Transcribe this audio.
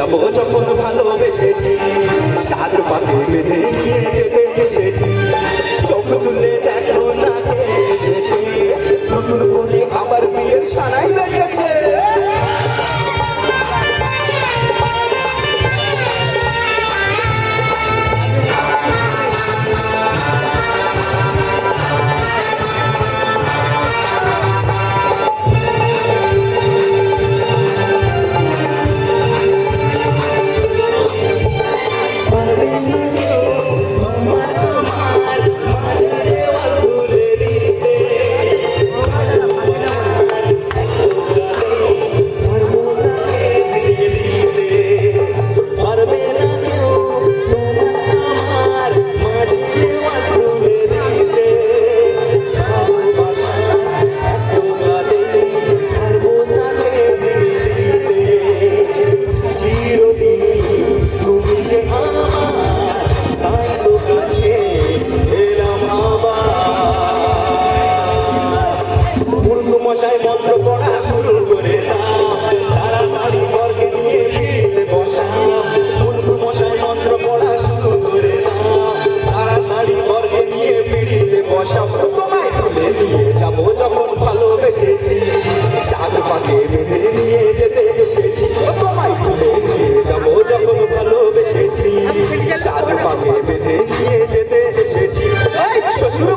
যাবো যখন ভালোবেসেছি, সাজ পাতে বেঁধে নিয়ে যেতে এসেছি। চোখ তুলে দেখো না কে এসেছে, নতুন করে আবার বিয়ের সানাই বেজেছে। মশাই মন্ত্র পড়া শুরু করে দাও, তাড়াতাড়ি বরকে নিয়ে পিড়িতে বসা। মুর্গু মশাই মন্ত্র পড়া শুরু করে দাও, তাড়াতাড়ি বরকে নিয়ে পিড়িতে বসা। তোমায় তুলে নিয়ে যাবো যখন ভালোবেসেছি, সাজ পাকে বেঁধে নিয়ে যেতে এসেছি। তোমায় তুলে নিয়ে যাবো যখন ভালোবেসেছি, সাজ পাকে বেঁধে নিয়ে যেতে এসেছি। শ্বশুর